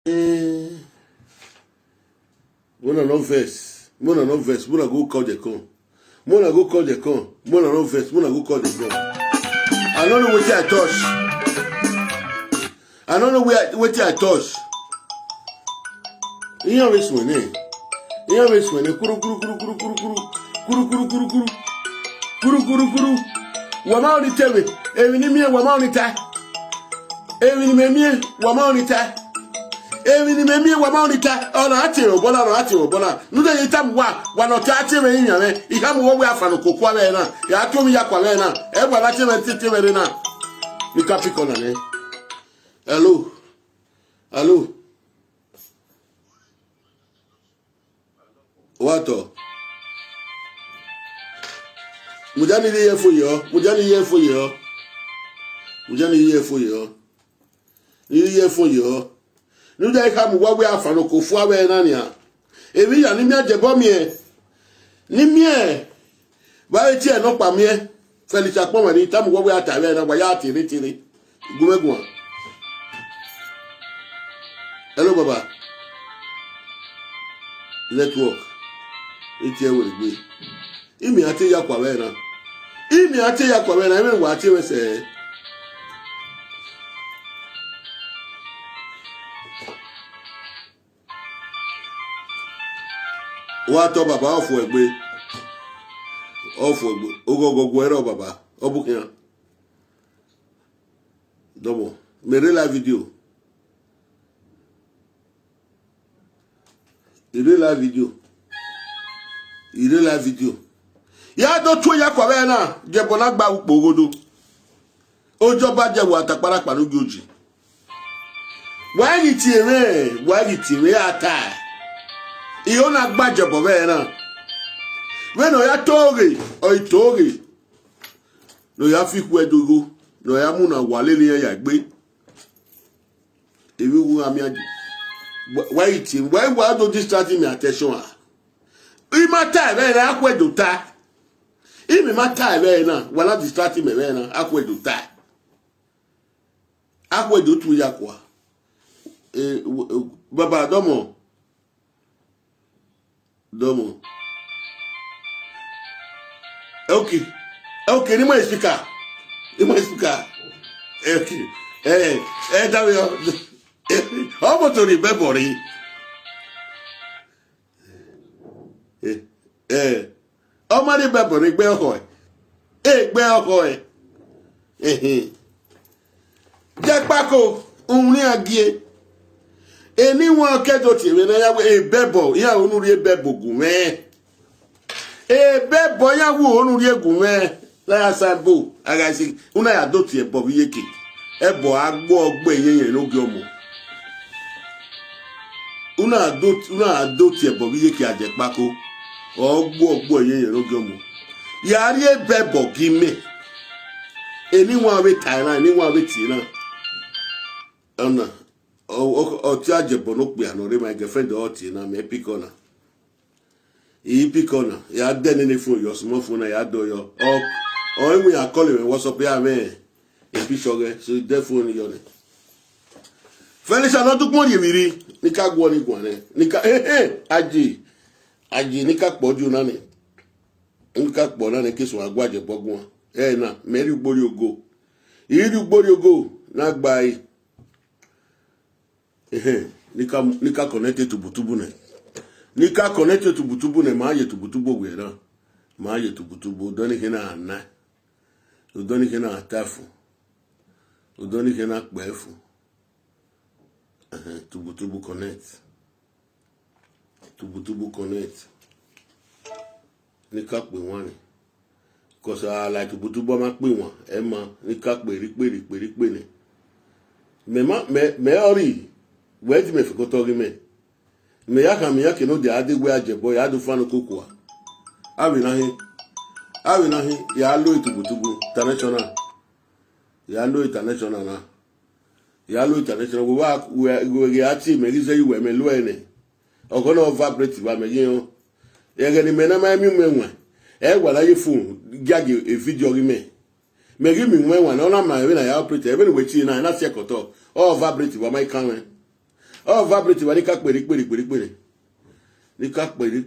Mona no verse. Mona no verse. Mona go call the con. Mona go call the con. Mona no verse. Mona go call the con. I don't know what I touch. I don't know what I touch. You always win it. You always win it. Kuru kuru kuru kuru kuru kuru kuru kuru kuru kuru kuru kuru kuru. Wama oni tewe. Ewi ni mie wama oni ta. Ewi ni mie wama oni ta. Ewi ni mie wama oni ta. Ona ati obona no ati obona. Nude yitam wa no ta ati me nyame. Iham wo we afa no kokwa we na. Ya to mi yakwa we na. E gba na ti me titi we na. Mi kapiko na ne. Hello. Hello. Wato. Mujani ye fo yo. Mujani ye fo yo. Mujani ye fo yo. Ni ye fo yo. Nu dai ka mu wa we afa no kofu awe na nia. Ebi ya ni mi Ajebo mie. Ni mie. Ba eti e no pa mie. Felicia pon we ni ta mu wa we atawe na wa ya tiri. Gumegun. Hello baba. Network. Iti e we gbe. Imi ate ya kwa we na. Imi ate ya kwa we na emi wa ate we se. Wa to baba ofu egbe. Ofu egbe. Ogogogo ero baba. Obukian. Domo. Mere la video. Il est la vidéo. Ya do tu ya kwa we na Ajebo na gba ukpogodo. Ojo ba je wa tapara panu goji. Wa yi ti ere ata. Iyo na gba Ajebo we na. We no ya toge, o itoge. No ya fi ku edogo, no ya mu na wale ni ya gbe. Ewi wu ami aji. Why do distract me attention? Ima time na akwedo ta. Imi ma time na wala distract me na akwedo ta. Akwedo tu yakwa. Baba domo. Okay, ni mo speaker. Okay. Dawe yo. Omo to ri bebori. Omo ri bebori gbe oko e. Gbe oko e. Je pako unri agie. Eni won kejo ti we na ya we bebo ya onu ri bebo gunwe. Bebo ya wo onu ri gunwe. La ya sabo agasi una ya do ti ebo bi yeke. Ebo agbo ogbo eyen logi omo. Una adot Ajebo biye ki aje pako ogbo eyen logi omo. Yari bebo gime. Eni won we Thailand, ni won we Tina. Ona o ti Ajebo no pe anore my girlfriend o Tina me pikona. Pikona ya deni ni phone your small phone ya do yo. O we are calling me WhatsApp ya me. Picture so the phone yo. Felicia no dukmo yewiri nika gwo ni gwane nika aji nika poju na ni nika po na ni kisun agwa Ajebo gun na meri ugbori ogo iri ugbori ogo na gba yi nika connected to butubu ne nika connected to butubu ne ma ye to butubu we na ma ye to butubu do ni kina na do ni kina atafu do ni kina pefu. Tubutubu connect. Nika pe won ni. Cause I like Tubutubu ma pe won. E ma nika pe ri ni. Me ori. We ti me fi ko tori me. Me ya ke no de ade we Ajebo ya do fanu kokwa. Awi na hin ya lo Tubutubu international. Ya lo international na. Yalo international we ati me lize you me lo ene ogono vibrate ba me yin ye gani me na ma mi mwenwa e gwala ye phone gage e video gi me gi mi mwenwa na na ma we na ya operate even we chi na se koto o vibrate ba my can Oh, vibrate wa ni ka pere. Ni ka pere.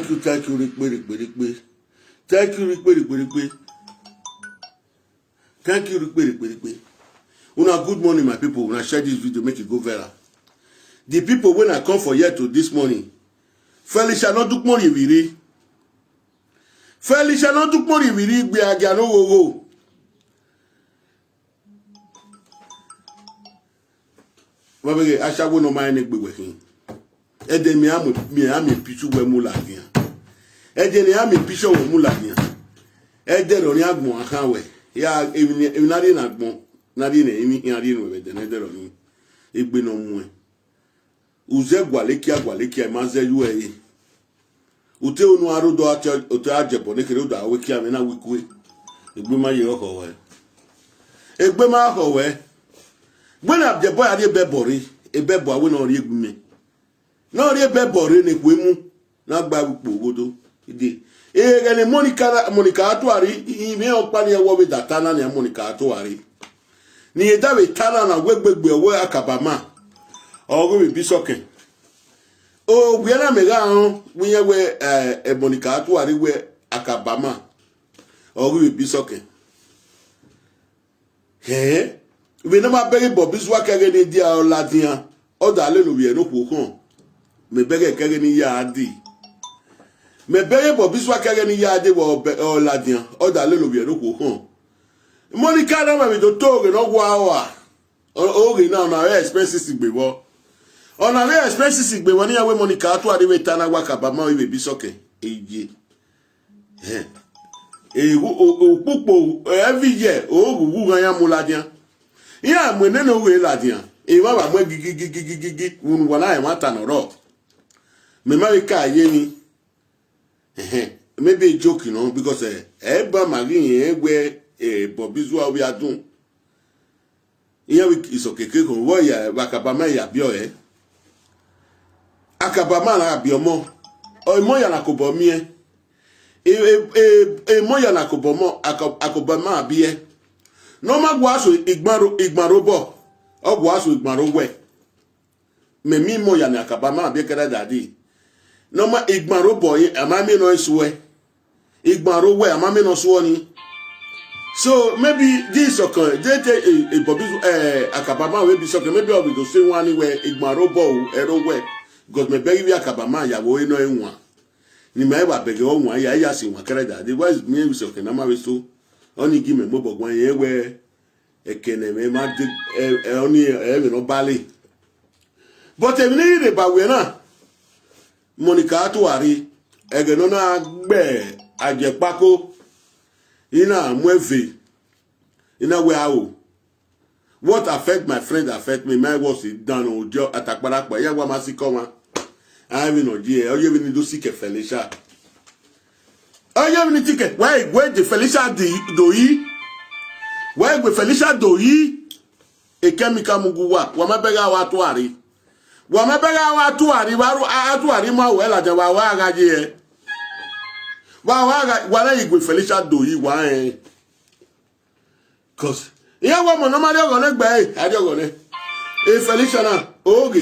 Thank you, Rikbe. Thank you, Rikbe. Thank you, Rikbe. Una good morning, my people. Una share this video, make it go viral. The people when I come for here to this morning, Felicia not do money viri. Felicia not do money viri. Be a no go. Mabege Asha wo no mind egbe wekin. Ede mi am pichu we mu la dia. Ede ni am pichu we mu la dia. Ede ro ni agbon akan we. Ya emi na ri na agbon. Na ri ne emi ari no we de na de ro ni. Egbe no mu e. Uze gwalekia ma ze yu e. Ute onu arudo ate Ajebo ne kere do aweki ame na wikwe. Egbe ma ye oko we. Egbe ma ho we. When Ajebo ari bebori, ebebo awe no ri egume. No ri bebori ne kwemu na gba wipo godo. Ide. Gele Monica atwari ime okpa ni ewo we datana na Monica atwari. Ni edawe tana na wegbegbe owe akabama. Ogo we bisoke. O gbiara mega ahun wiye we Monica atwari we akabama. or we be socket. Hey, we never bury Bobby's work again, dear Ladia, or the hallelujah, no cook. Me bury again in yardi. Me bury Bobby's work again in yardi or Ladia, or the hallelujah, no cook. Monica, no, we don't talk, no wow. Oh, now, expenses be war. On a very expensive be when you have Monica to arrive Tana Wakabama, we be socket. Every year, oh, I am Muladian. Yeah, when no way Ladian. If I were gigi, when I want an or Memarica, Yenny. Maybe a joke, you know, because Eba Marine, where Bobizua we are doing. Here is okay, Warrior, Wakabama, Yabio, Akabama, Abiomo, or Moya Nakobomie. Moya Nakobomo, Akobama, Bie. No ma guaso igmarobo, or guaso igmarowe. Me mi moya Nakabama, Bekara Daddy. No ma igmarobo, amami no swe. Igmarowe, amami no swani. So maybe this okay, they Akabama will be so maybe I'll be the same one where igmarobo, erowe. Because me beg you Akabama, ya wo no one. Ni me wa beg o one ya si wa kere that. The was me we so ke na ma we so. Only give me mobo gwan ye we ekene me ma only no bali. But e ni re ba we na. Monica to ari ege no na gbe ajepako ina mwevi ina we awo. What affect my friend affect me. My was it done o jo atakpara pa ya wa masikoma. I mean no die o ye we need to seek Felicia. Oh ye we need ticket. Why the Felicia do yi? Why we Felicia do yi? E chemical muguwa. Wa mabega wa tuari. Wa mabega wa tuari waru atuari ma we la je wa ga je. Wa la igwe Felicia do yi wa eh. Cause yeah, woman, no matter what, I don't go. If Felicia na ogi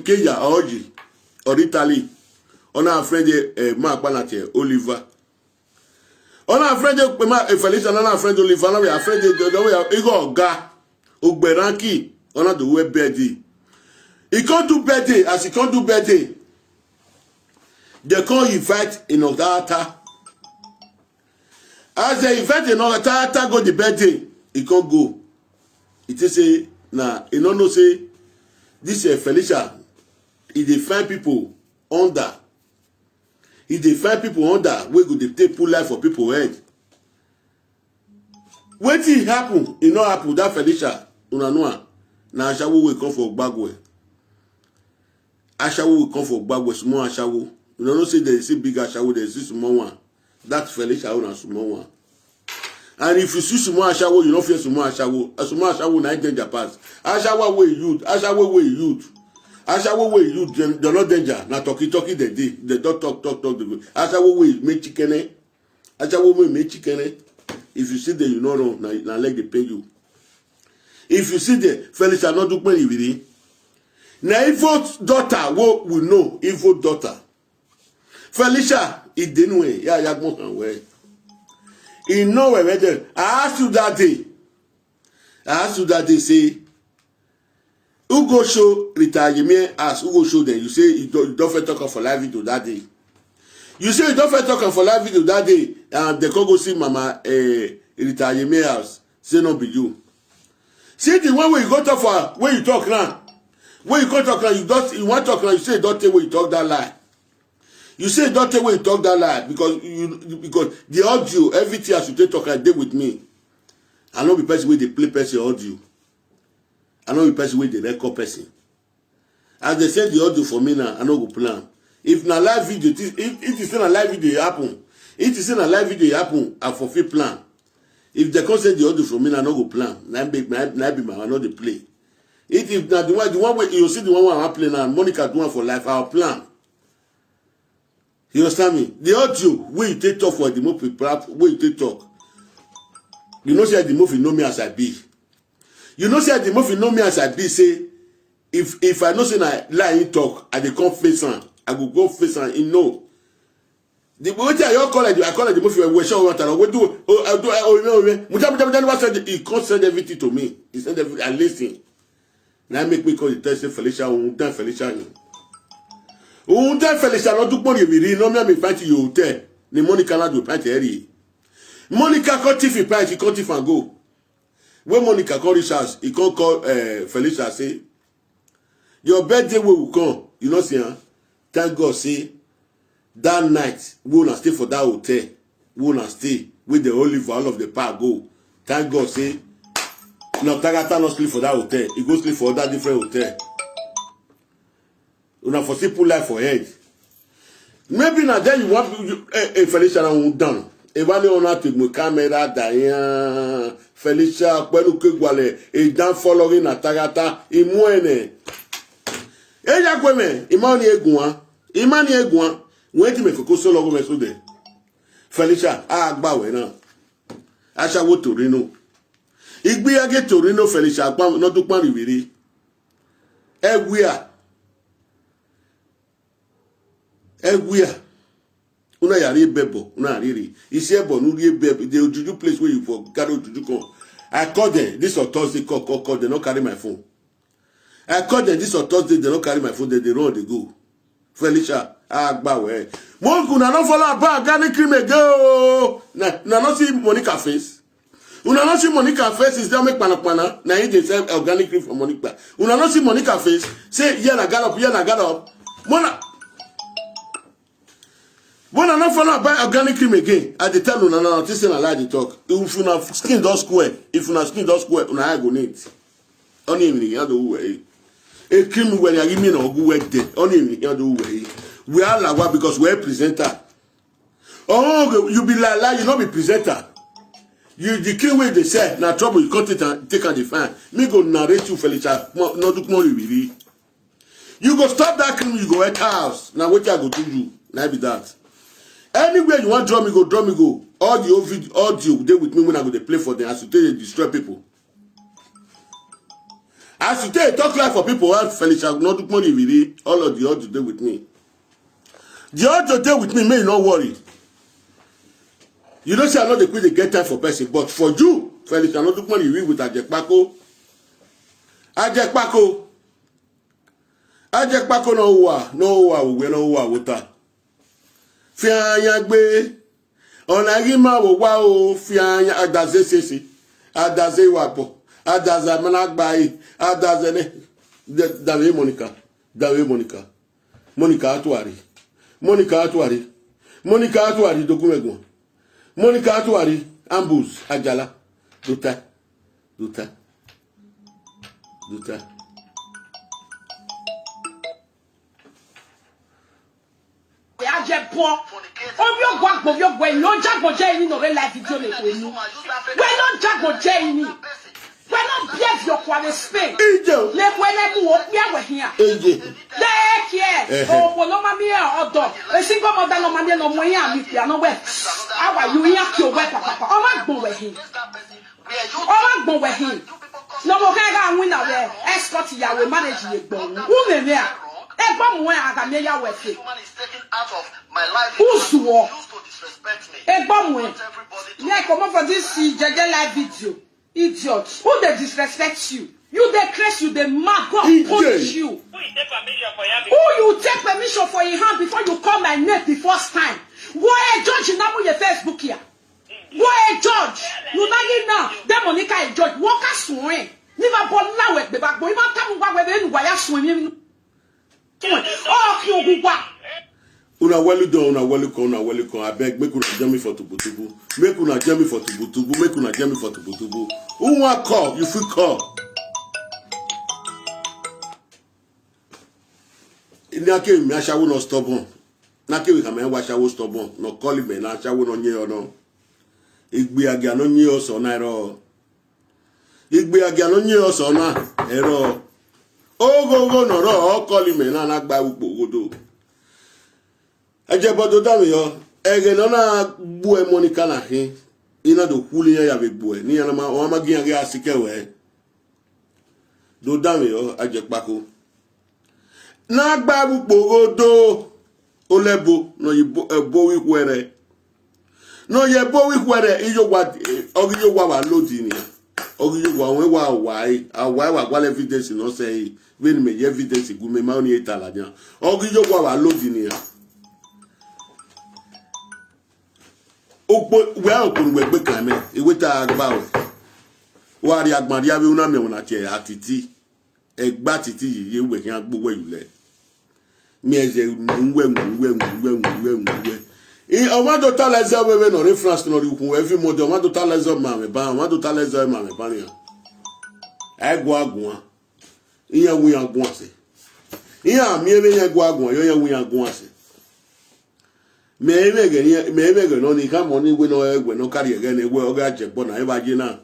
Kenya oji or Italy, on our friend Mark Banate Oliver. On our friend Felicia, on our friend Oliver, we are friend the way Igor Ga Ogberanki on the web birthday. He can't do birthday as he can't do birthday. They can't invite in Ogata. As they invite in Ogata, go the birthday, he can't go. It is say now you don't know say this Felicia if they find people under we go dey take pull life for people head. Wetin happen e no happen that Felicia una know na Ashawo will come for Gbagwe. Ashawo will come for Gbagwe, small Ashawo. You don't know say there is a big Ashawo, there is a small one. That Felicia una small one. And if you see small Ashawo, you don't feel small Ashawo. A small Ashawo na danger pass. Ashawo way youth. Ashawo way youth. They're not danger. Na talkie they did. They don't talk. Ashawo way make chicken. Ashawo way make chicken. If you see them, you know na like they pay you. If you see the Felicia not do money with it. Na evil daughter what we know. Evil daughter. Felicia it didn't way. Yeah, yagbon way. In nowhere whether I asked you that day, say who go show retirement as who go show them. You say you don't fit talk for live video that day. You say you don't fit talk for live video that day, and they can go see mama retirement house. Say no be you. See the one where you go talk for where you talk now. When you go talk now, you want talk now, you say don't tell where you talk that lie. You say don't tell when you talk that lie because the audio, everything as you take talk, I did with me. I know the person where they play person audio. I know the person where they record person. As they send the audio for me now, I know go plan. If na live video, if it is still a live video, it happen. If it is still a live video, it happen. I forfeit plan. If they can't send the audio from me, I know go plan. I be my, I know they play. If now the one where you see the one where I play now, Monica do one for life, I'll plan. You understand me? The audio where you take talk for the movie, perhaps where you take talk. You know say the movie know me as I be. You know say the movie know me as I be. Say if I know say I lie in talk, I dey come face on. I go face on. You know. The boy your college, I college if you were sure what I would do. He can't send everything to me. He send everything. I listen. Now make me call the test Felicia. Felicia. Felicia not do money. We no me fight you hotel. The Monica not do fight area. Monica can't if he fight. He can't if and go. When Monica call his house, he can't call Felicia say your birthday will come. You know see huh? Thank God say. That night, we will not stay for that hotel. We will not stay with the olive all of the park go. Thank God, say, no, Tagata not sleep for that hotel. He go sleep for that different hotel. You know, for simple life for head. Maybe now then you want Felicia and done. Evani ona take my camera Diane Felicia pẹ̀lú kegwale e dan following na Tagata imuene. Eya kweme imani egun. When you make a coastal logo, Mesude Felicia, Agbawe now. I shall go to Reno. If we are get to Reno, Felicia, not to Pani really. Everywhere. Una yari bebo, una really. It's here, but no bebo. The Juju place where you for Garo Juju come. I called them this or Thursday, call, they don't carry my phone. I called them this or Thursday, they don't carry my phone, they run, they go. Felicia. Agbawe. Monku na no follow about organic cream go. Na no see Monica face. Una no see Monica face is there make panapana. Na he dey sell organic cream for Monica. Una no see Monica face. Say here na gallop. Mona no follow about organic cream again. I dey tell una na this thing I like to talk. If una skin don square, una eye go neat. Only me ya do way. A cream when you give me no go work there. Only me ya do way. We are like because we're presenter. Oh, you be like you not be presenter. You the key way they say now trouble you can't take and define. Me go narrate you Felicia. No do more really. You go stop that cream, you go at house. Now what I go do you? Now be that. Anywhere you want draw me go. All the audio they with me when I go to play for them. As to they destroy people. As to they talk like for people, Felicia not do more really. All of the audio they with me. The other day with me, may not worry. You don't say I'm not the quick to get time for person, but for you, Felicia, not look money you read with Ajebo. No we no water. Fianya gbe. Onagima wo wa o fianya adaze sesi. Adaze wapo. Adaza managbai. Adaze ne. Dawe Monica. Monica atuari. Monica Atuari document. Monica Atuari ambush Ajala. Duta. Ajebo. Obio no jagbo je ni no live video me ko ni. We no jagbo je ni. We no behave your kwale Spain. Le kwele mu o pia we hia. Oh, no mammy, or a single mother, no mammy, no money, and if you are no way. How are you here to your weapon, papa? Oh, my go with him. No more can win away. Escort ya will manage your bone. Woman, there. A bomb where I can make with it. Who swore? A bomb where? Yeah, come on for this live video. Idiot. Who they disrespect you? You they curse you, they mad, God punish you. Who you take permission for your hand before you call my name the first time? Why judge in your Facebook here? Why judge? You not now. That Monica is judge. Walk us swing. Never born now with the back. But you want to go with why you swimming? Oh, you go. Una well done. I beg, make una jam me for tubutubu. Make una jam me for tubutubu. Who want call? You feel call. Nake mi ashawo no stubborn. Nake we kama wa ashawo stubborn. No call me na ashawo no nye ono. Igbe aga no nye oso na ero. Ogo no ro call me na gba upo godo. Ajebo do dami yo. Ege no na bu e Monica na hin. Ina do kuli ya be bu e. Ni na ma o ma gian ga asike we. Do dami yo ajepako. Na gba upo godo. Olebo no bo wi kwere. No ye bo wi kwere iyo wa lodi ni. Ogiyo wa we wa wai. Awai wa gwale evidence no say when me evidence gu me ma oni etala nya. Ogiyo wa lodi ni. Ogbo we okun we gbe kan me. Iweta agba we. Wa ri agbon ri awe una me una che Atiti. Egba Titi yi we kan gbogbo yule. Mi eze ngwe. O to tell us we no reference no ku every month o to tell us ma me ba o to tell us ma me ba ni. Egwa agun. Iya wu agun ase. Iya mi ebe yan gwa agun yo yan wu agun ase. Me ebe no ni ka mo ni we no carry again we o ga Ajebo na e ba je na.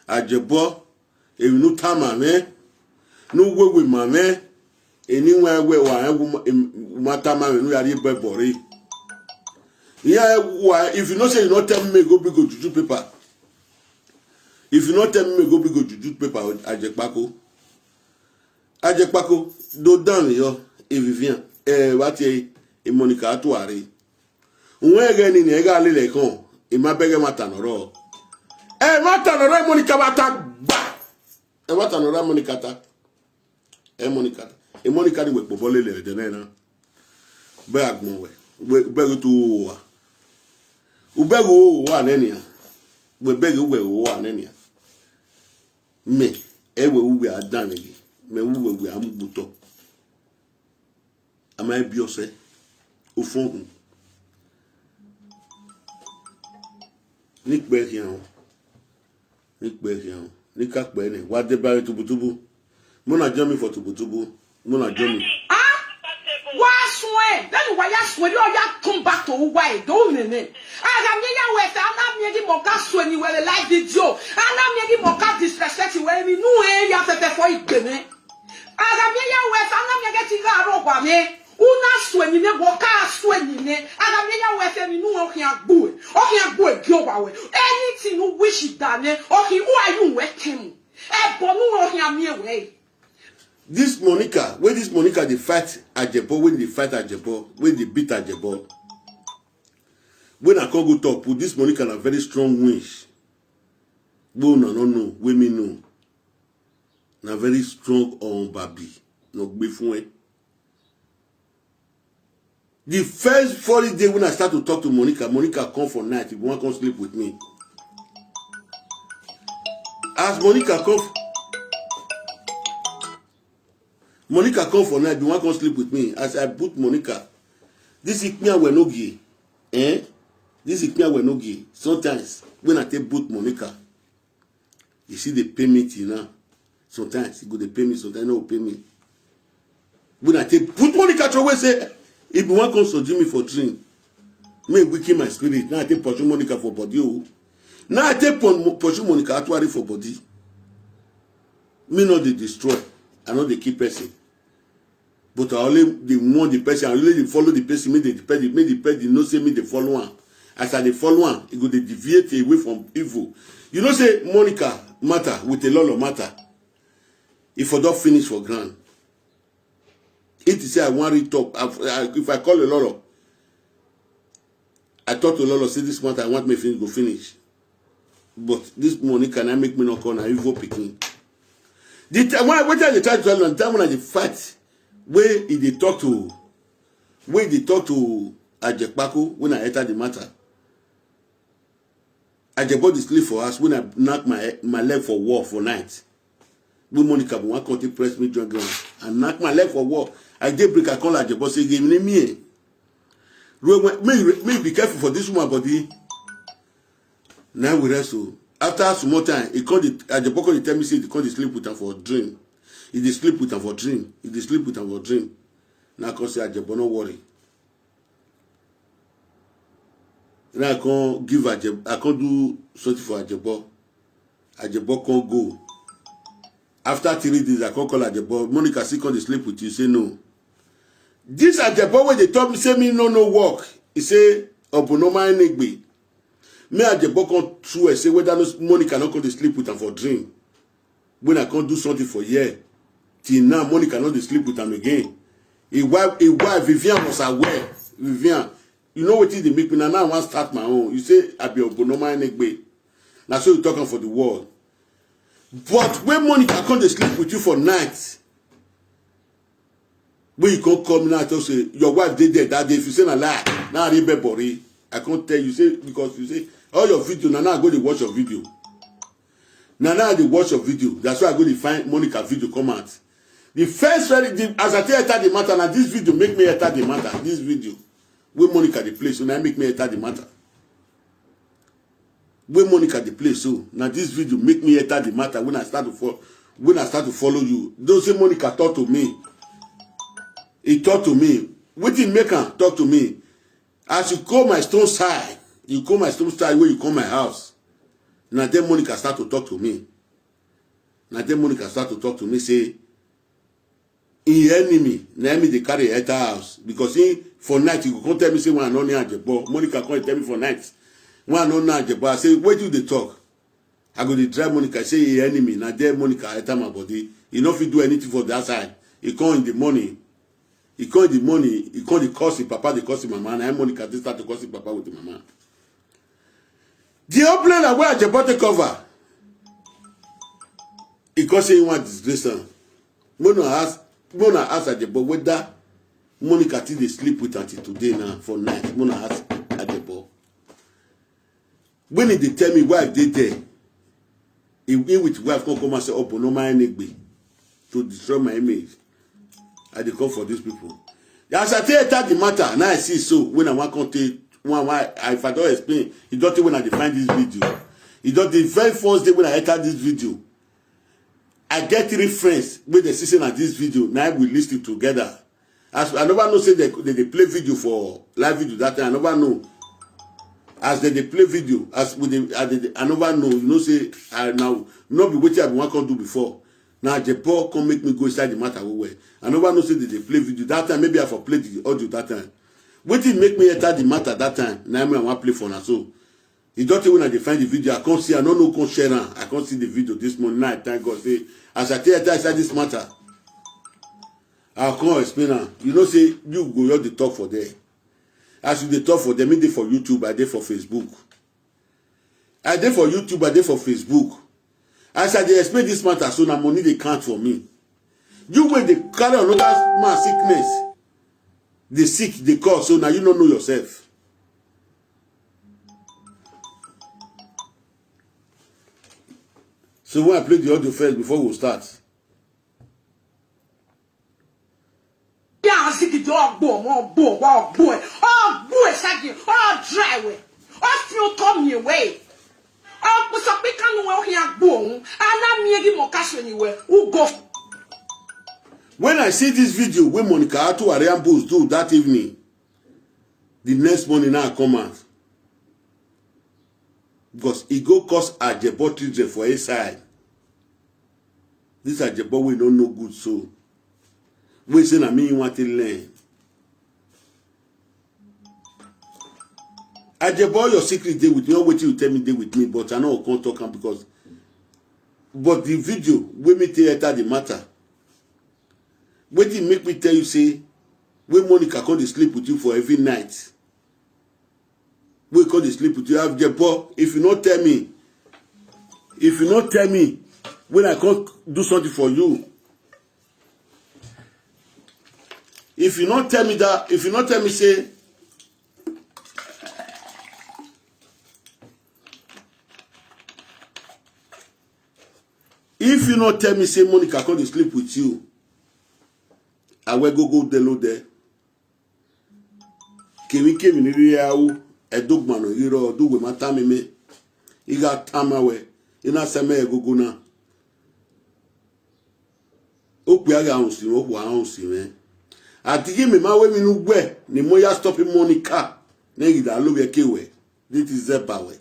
Ajebo e nu tama me nu we ma me eni we wa mata ma me nu ya ri bebori. Yeah, why if you not say you not tell me go big go juju paper. If you not tell me go big go juju paper Ajekpako do down yo e Vivian what e Monica atuare. Unwe ge ni e ga lele kan e ma bege mata noro. Mata noro Monica mata ba. Mata noro Monica ta. Monica. Monica ni we popo lele de na. Be agbon we. Be to wa. Ubego wa nenia. We bego we wa nenia. Me ewe uwe adanegi. Me uwe amubuto. Ama ebiose. Ofon. Nikbe hian. Nikakbe ne. Wa de bare tubutubu. Mona jomi for tubutubu. Mona jomi. Then why you come back to why don't me? I am here with I'm moka sweni where like video. I'm here moka disrespect where we no area for it. I am here with I'm getting a rope me. Una sweni ne boka sweni ne. I am here with me no here boy. Okay, boy, go away. Anything you wish it done, okay, who are you working? Bonu here me away. This Monica, they fight Ajebo, when they fight Ajebo, when they beat Ajebo. When I can't go talk, put this Monica a very strong wish. No, women know. Na very strong on baby. No before. The first 40 days when I start to talk to Monica come for night. If you want to come sleep with me. As Monica come for night, you want to sleep with me. As I put Monica, this ikmia we no gay. This ikmia we no gay. Sometimes when I take boot Monica, you see the payment now. Sometimes you go the pay me, sometimes no pay me. When I take put Monica to away say, if you want to consult me for drink, me weaken my spirit. Now I take pursue Monica for body. Now I take pursue Monica actually for body. Me not they destroy. I know they keep person. But I only they want the person, I only follow the person, make the person no say me the follow one. As I the follow one, it go they deviate away from evil. You know say Monica matter with a lot of matter. If I don't finish for grand. It is say I want to talk. If I call a lot of I talk to a lot of say this matter I want me finish go finish. But this Monica can I make me not call na evil picking. The time when they try to tell them, the time when they fight, where they talk to Ajekpako when I enter the matter. Ajebo the sleep for us when I knock my leg for war for night. When Monica one country press me join ground and knock my leg for war. I did break. I call Ajebo say give me. Me be careful for this woman body. Now we wrestle. After some more time, he called it Ajebo called tell me say he called the sleep with her for dream. If they sleep with her for dream, if they sleep with her for dream. Now I can say Ajebo, no worry. Now I can't give Ajebo, I can't do something for Ajebo. Ajebo can't go. After 3 days, I can't call Ajebo. Monica still can't sleep with you. Say no. This Ajebo when they told me say me no work. He say Obonoma Enegbe. Me Ajebo can't true say whether Monica not going to sleep with her for dream. When I can't do something for year. Till now, Monica not to sleep with him again. His wife Vivian was aware. Vivian, you know what they make me now I want to start my own. You say I be Obonoma Negbe. Now so you talking for the world. But when Monica come to sleep with you for nights, when you can't come now to say your wife did that day, if you say a lie, now I body. I can't tell you, say because you say all your video, now I go to watch your video. Now they watch your video. That's why I go to find Monica video come out. The first as I tell the matter, now this video make me enter the matter. This video. When Monica the place, so now make me enter the matter. When Monica the place, so now this video make me enter the matter when I start to follow you. Don't say Monica talk to me. He talk to me. What did make her talk to me? As you call my stone side, you call my stone side where you call my house. Now then Monica start to talk to me. Say, he enemy, now me they carry at house. Because for night, you can't tell me say when I know near Ajebo. Monica can't tell me for night. When I know near Ajebo, I say, where do they talk? I go to drive Monica, say he enemy. Now there Monica enter my body. He not fit do anything for that side. He come in the morning. He can't the curse him, papa, the curse him, mama. And Monica they start to curse him, papa with the mama. The whole plan that where Ajebo take cover. He can't say he want disgrace. Mona ask Ajebo whether Monica till they sleep with until today now for night. Mona ask Ajebo. When they tell me wife they there, he with wife come and say, oh, no my negbe to destroy my image. I dey come for these people. As I tell the matter, now I see so when I want to take if I don't explain, he don't think when I find this video. He don't the very first day when I enter this video. I get 3 friends with the season of this video. Now we list it together. As I never know say they play video for live video that time. I never know. As they play video, as with the, I never know. You know say I now not be waiting I want to do before. Now Ajebo come make me go inside the matter where. I never know say they play video that time. Maybe I for play the audio that time. Waiting make me enter the matter that time. Now I want play for now so. He don't think when I find the video, I can't see. I don't know can share. I can't see the video this morning. Now I thank God say as I tell you inside this matter. I can't explain now. You know say you go out the talk for there. As you the talk for them, I did for YouTube, I did for Facebook. I did for YouTube, I did for Facebook. As I explain this matter, so now money they count for me. You when they carry another man sickness, they sick, they call, so now you don't know yourself. So when I play the audio first before we start. Yeah, I see the dog boy, saggy, dry way. You come your way. What's up? We can't well here, boom. And I'm making more cash anywhere. Who go? When I see this video, when Monica Atu Ariambos do that evening, the next morning now I come out. Because it go cause Ajebo children for a side. This Ajebo we don't know good so. We say na me you want to learn. Ajebo your secret day with me. Not wait till you tell me day with me, but I know I can't talk because. But the video when me tell you the matter. When did make me tell you say when Monica come to sleep with you for every night. We come to sleep with you. Ajebo, if you not tell me when I can't do something for you. If you not tell me that, if you not tell me say, if you not tell me say Monica come to sleep with you, I will go download there. Kemi ni riawo edogmano iro do we matami me. Iga tamawe ina seme egogo na. Okwe aga onsi okwo onsi me. Atigi me ma we mi nu gbe ni mo ya stop Monica na gida lo be kewe. This is Zebawe.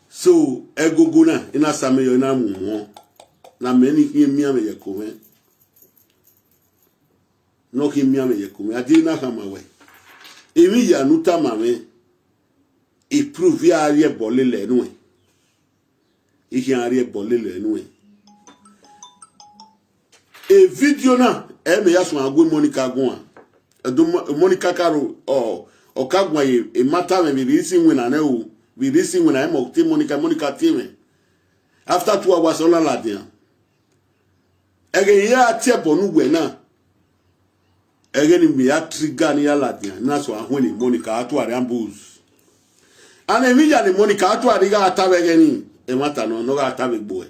So egogo na ina same yo na mu na meni mi ame ye kome. No ki mi ame ye kome. Adi na kama we. Emi ya nuta mame. E prove ya ari bole le nu e. Iki ari bole le nu e. A video na me yaso agwe Monica gwa Monica karo okagwa e matter me releasing when na o we releasing when I am Monica team after 2 hours on la dia again ya tiebo nu gwe na again me ya trigger ni ya la dia na so ahoni Monica atu are ambus and immediately Monica atu are ga atabe again e matter no ga atabe boy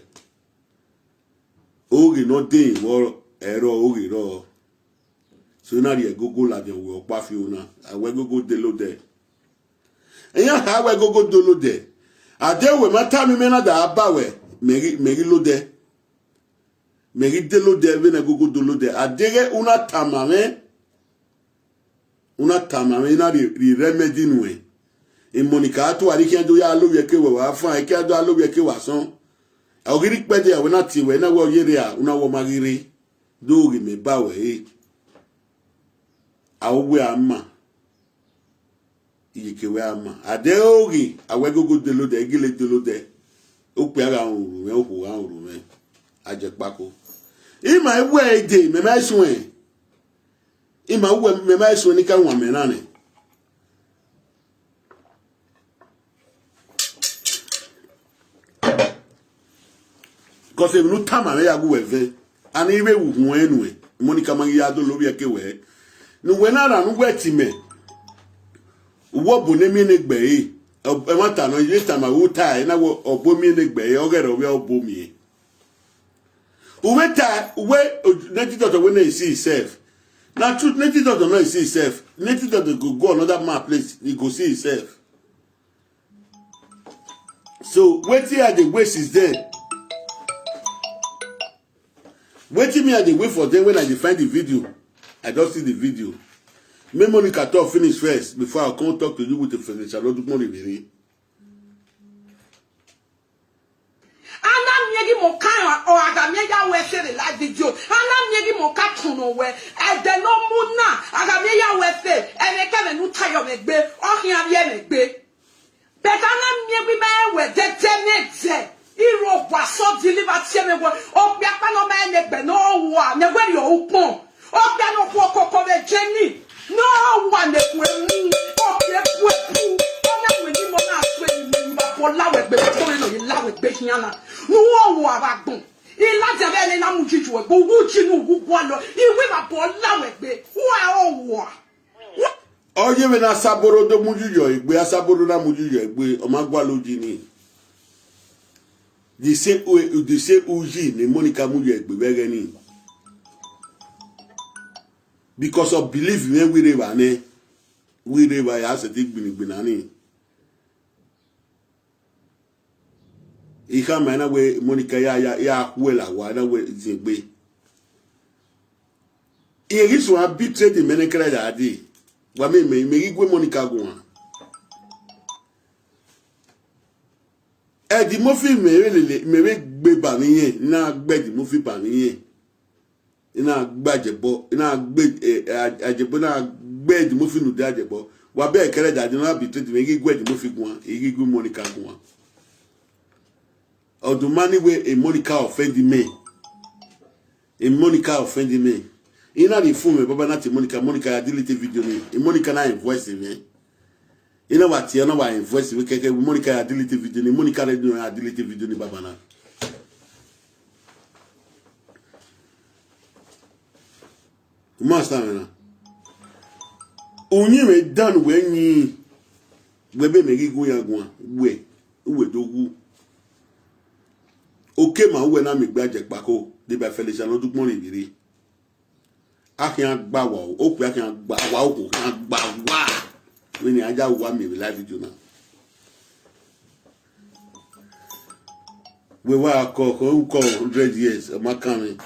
ogi no dey wo ero ogi ro so na ri gogo la de we opa fi una awe gogo de lo de eyan ha we gogo do lo de ade we mata mi mena da abawe meri lo de meri de lo de we na gogo do lo de adege una tamame na ri remedy nuwe e Monica to ari ken do ya lo ye ke we wa fan e ke do lo ye ke wa son ogiri pede we na ti we na wo yere a una wo magiri do ri me ba we awe ama ikewe ama ade ogi awe gogo de lo de gile de lo de o pe ara orun me o ko ara orun me aje pako ima ewe ede me ma sun e ima we me ma sun ni ka won me na ni cause if no tama me ya go we ve ani iwe wu hu enu e Monica mangi ya do lo bi ekewe no wenara no wetime wo bo ne mi ne gbe e mata no ile tama wo tai na wo obo mi ne gbe e ogere we obo mi uweta we native doctor we na see self na truth native doctor no see self native doctor go another man place he go see himself so wetin are the ways is there waiting me at the wait for them when I find the video. I don't see the video. Me Monica talk finish first before I come talk to you with the Felicia. Don't do really. Ana miegi moka o aga miega we se the live video. Ana miegi moka tuno we e de no muna aga miega we se e me ka me nu tayo me gbe o hian ye me gbe. But ana miegi me we de tenete. Iro waso deliver tieme wo o bia pa no me ne gbe no wa ne we yo upon o bia no ko ko me jeni no wa ne ku o bia ku o na we ni mo na so ni ba po lawe gbe to no yi lawe gbe hiana no wo wa ba gbon ilaje be ni na mu jiju we go wu ji nu wu gwa lo iwe ba po lawe gbe wa o wa oye me na saboro do mu jiju igbe asaboro na mu jiju igbe o ma gwa loji ni di se uji ni Monica muju egbe ni because of belief me we reba ya se ti gbinigbina ni ika mana we Monica ya kwela wa na we zigbe iri so arbitrate the menekere da adi wa me igwe Monica gwa di mo fi mere gbe ba mi yen na gbe di mo fi ba mi yen ina gba Ajebo ina gbe Ajebo na gbe di mo fi nu de Ajebo wa be kere da di na bi to di me gbe di mo fi gun igwe Monica gun odumani we a Monica offend me ina di fun me baba na ti Monica ya delete video ni Monica na voice me ina wati na wa invoice we keke Monica ya delete video ni Monica ya delete video ni baba na master na onyi me dan we nyi we be me gigun ya gun we dogu oke ma we na me gba Ajebo ko de ba Felicia lo dupon ribiri akin gba wa o pe akin gba wa o ko kan gba wa we ni aja wa me live video na we wa ko 100 years o ma kan mi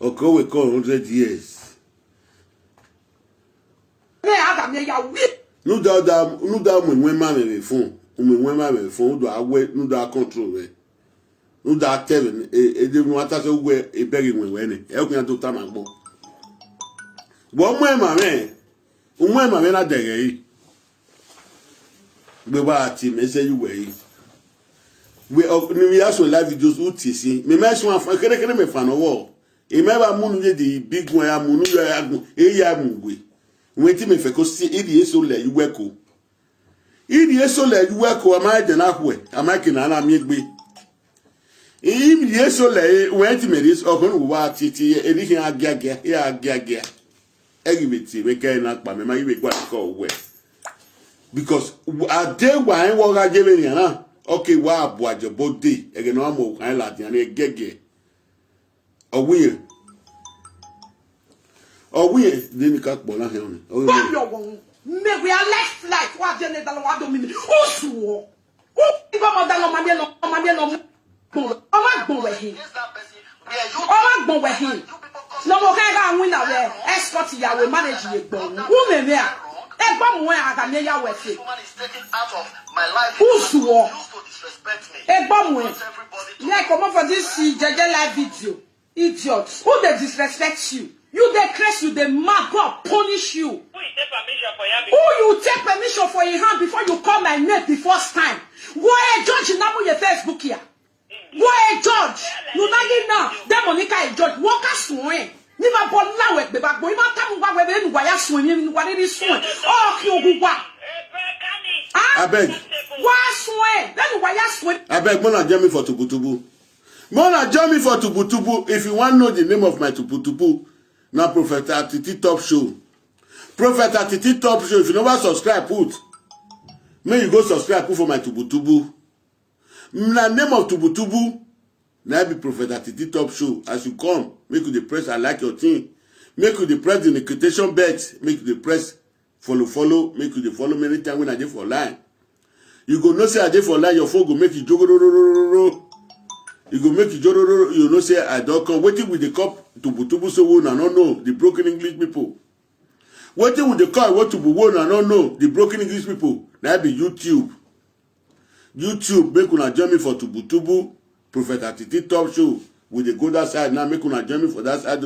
o ko we ko 100 years me aga me ya wi nu da mo ma me fun do awe nu da control we nu da tell e de nu ata so we e beri we ni e kun to ta ma gbo bo mo e ma me na dere yi gbe ba ti me se you we we aso live videos uti si me ma so afan kere me fa no wo Imeba munu the big one ya munu ya agun eya mugwe. Wenti me fe ko si idi eso le yuweko. Idi eso le yuweko ama de na hwe, ama ki na na miegbe. Idi eso le wenti me dis okun wa titi edihin agiagia, ya agiagia. Egibeti we ke na pa me ma yiwe kwa ko we. Because a day why wo ga jebe ni na. Okay, wa abu Ajebo day. Ege no amo kan la ti ani gege. Owe then cut bona hen. Oh, me we are left like what the nether what do me. Oh, so. Oh, if I'm done on my no. Oh, my go with him. Oh, my go with him. No more can win away. Escort ya will manage you. Who me there? A bomb where I can near with it. Who swore? A bomb where? Yeah, come on for this JJ live video. Idiots. Who they disrespect you? You they curse you, they mad, God punish you. Who you take permission for your hand before you call my name the first time? Go ahead, judge in your Facebook here. Go ahead, judge. You not now. Then Monica is judge. Walk us swing. Never born now with the back. But you might come back with why you swing. What it is swing. Oh, you go. I beg. Why swing? Then why you swing? I beg, Mona Jamie for Tubutubu. Mona Jamie for Tubutubu. If you want to know the name of my Tubutubu, now Prophet Atiti Top Show. Prophet Atiti Top Show. If you never subscribe, put. May you go subscribe, put for my Tubutubu. The name of Tubutubu. Now be Prophet Atiti Top Show. As you come, make you the press I like your thing. Make you the press the notification bell. Make you the press follow. Make you the follow many times when I did for line. You go no say I did for line. Your phone go make you jogoro. You go make you you know say I don't come. Waiting with the cup Tubutubu so won and no the broken English people. Waiting with the car what to be won and no the broken English people. That be YouTube. YouTube make una join me for Tubutubu. Prophet Atiti Top Show. With the go that side now make una join me for that side.